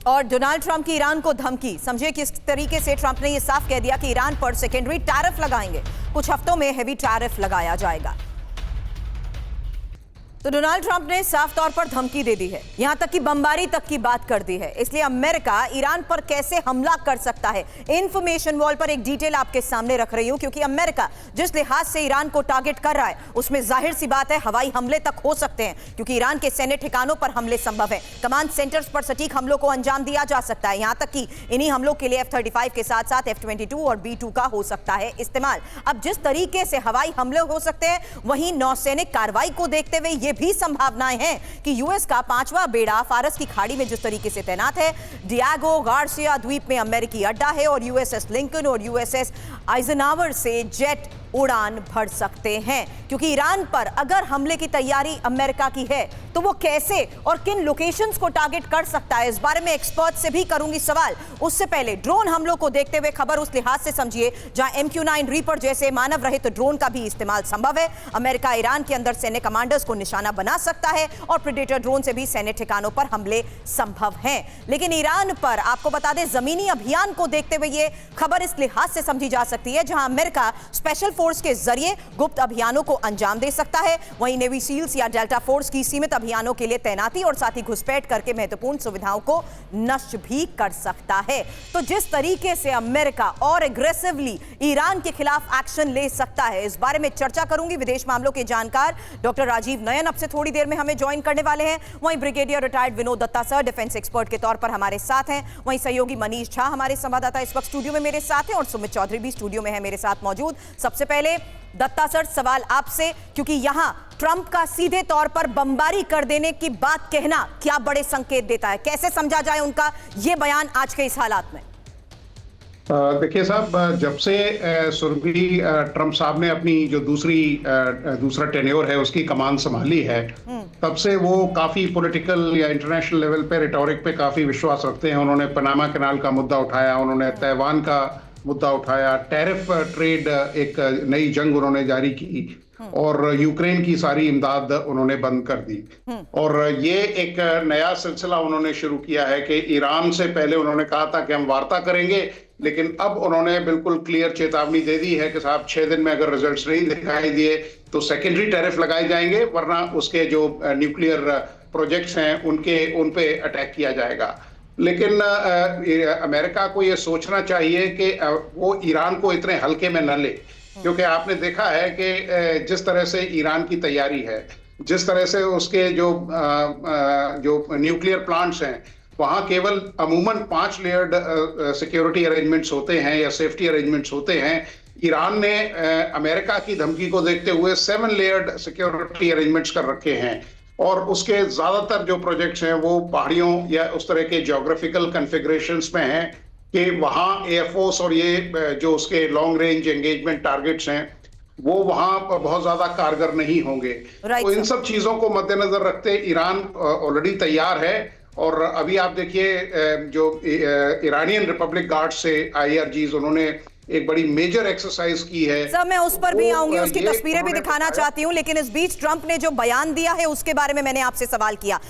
और Donald Trump की Iran को धमकी, समझिए किस तरीके से ट्रंप ने यह साफ कह दिया कि ईरान पर सेकेंडरी टैरिफ लगाएंगे, कुछ हफ्तों में हेवी टैरिफ लगाया जाएगा। तो डोनाल्ड ट्रंप ने साफ तौर पर धमकी दे दी है, यहां तक कि बमबारी तक की बात कर दी है। इसलिए अमेरिका ईरान पर कैसे हमला कर सकता है, इंफॉर्मेशन वॉल पर एक डिटेल आपके सामने रख रही हूं, क्योंकि अमेरिका जिस लिहाज से ईरान को टारगेट कर रहा है उसमें जाहिर सी बात है हवाई हमले तक हो सकते हैं, क्योंकि ईरान के सैन्य ठिकानों पर हमले संभव है, कमांड सेंटर्स पर सटीक हमलों को अंजाम दिया जा सकता है। यहां तक कि इन्हीं हमलों के लिए F-35 के साथ साथ F-22 और B-2 का हो सकता है इस्तेमाल। अब जिस तरीके से हवाई हमले हो सकते हैं, वहीं नौसैनिक कार्रवाई को देखते हुए यह भी संभावनाएं हैं कि यूएस का 5वां बेड़ा फारस की खाड़ी में जिस तरीके से तैनात है, डियागो गार्सिया द्वीप में अमेरिकी अड्डा है और यूएसएस लिंकन और यूएसएस आइजनहावर से जेट उड़ान भर सकते हैं, क्योंकि ईरान पर अगर हमले की तैयारी अमेरिका की है तो वो कैसे और किन लोकेशंस को टारगेट कर सकता है, इस बारे में एक्सपर्ट से भी करूंगी सवाल। उससे पहले ड्रोन हमलों को देखते हुए खबर उस लिहाज से समझिए जहां MQ-9 रीपर जैसे मानव रहित ड्रोन का भी इस्तेमाल संभव है। अमेरिका ईरान के अंदर सैन्य कमांडर्स को निशाना बना सकता है और प्रेडेटर ड्रोन से भी सैन्य ठिकानों पर हमले संभव हैं। लेकिन ईरान पर आपको बता दें, जमीनी अभियान को देखते हुए यह खबर इस लिहाज से समझी जा सकती है जहां अमेरिका स्पेशल फोर्स के जरिए गुप्त अभियानों को अंजाम दे सकता है, वहीं नेवी सील्स या डेल्टा फोर्स की सीमित अभियानों के लिए तैनाती और साथ ही घुसपैठ करके महत्वपूर्ण सुविधाओं को नष्ट भी कर सकता है। तो जिस तरीके से अमेरिका और एग्रेसिवली ईरान के खिलाफ एक्शन ले सकता है, इस बारे में चर्चा करूंगी। विदेश मामलों के जानकार डॉक्टर राजीव नयन अब से थोड़ी देर में हमें ज्वाइन करने वाले हैं। वहीं brigadier retired Vinod Datta sir defence expert के तौर पर हमारे साथ हैं। वहीं सहयोगी मनीष झा हमारे संवाददाता इस वक्त स्टूडियो में मेरे साथ हैं और सुमित चौधरी भी स्टूडियो में है मेरे साथ मौजूद। सबसे पहले दत्ता सर, सवाल आपसे, क्योंकि यहां ट्रंप का सीधे तौर पर बमबारी कर देने की बात कहना क्या बड़े संकेत देता है, कैसे समझा जाए उनका यह बयान आज के इस हालात में? देखिए साहब, जब से सुरभि ट्रंप साहब ने अपनी जो दूसरा टेन्योर है उसकी कमान संभाली है, तब से वो काफी पॉलिटिकल या इंटरनेशनल लेवल पे रिटोरिक पे काफी विश्वास रखते हैं। उन्होंने पनामा कैनाल का मुद्दा उठाया, उन्होंने ताइवान का मुद्दा उठाया, टैरिफ ट्रेड एक नई जंग उन्होंने जारी की और यूक्रेन की सारी इमदाद उन्होंने बंद कर दी। और ये एक नया सिलसिला उन्होंने शुरू किया है कि ईरान से पहले उन्होंने कहा था कि हम वार्ता करेंगे, लेकिन अब उन्होंने बिल्कुल क्लियर चेतावनी दे दी है कि साहब 6 दिन में अगर रिजल्ट्स नहीं दिखाई दिए तो सेकेंडरी टैरिफ लगाए जाएंगे, वरना उसके जो न्यूक्लियर प्रोजेक्ट्स हैं उन पे अटैक किया जाएगा। लेकिन अमेरिका को ये सोचना चाहिए कि वो ईरान को इतने हल्के में न ले, क्योंकि आपने देखा है कि जिस तरह से ईरान की तैयारी है, जिस तरह से उसके जो न्यूक्लियर प्लांट्स हैं, वहां केवल अमूमन 5 लेयर्ड सिक्योरिटी अरेंजमेंट्स होते हैं या सेफ्टी अरेंजमेंट्स होते हैं। ईरान ने अमेरिका की धमकी को देखते हुए 7 लेयर्ड सिक्योरिटी अरेंजमेंट्स कर रखे हैं और उसके ज्यादातर जो प्रोजेक्ट्स हैं वो पहाड़ियों या उस तरह के ज्योग्राफिकल कन्फिगरेशंस में हैं कि वहां एयरफोर्स और ये जो उसके लॉन्ग रेंज एंगेजमेंट टारगेट्स हैं वो वहां बहुत ज्यादा कारगर नहीं होंगे। तो इन सब चीजों को मद्देनजर रखते ईरान ऑलरेडी तैयार है। और अभी आप देखिए जो ईरानियन रिपब्लिक गार्ड से IRGs उन्होंने एक बड़ी मेजर एक्सरसाइज की है। सर मैं उस पर भी आऊंगी, उसकी तस्वीरें भी दिखाना चाहती हूं, लेकिन इस बीच ट्रंप ने जो बयान दिया है उसके बारे में मैंने आपसे सवाल किया।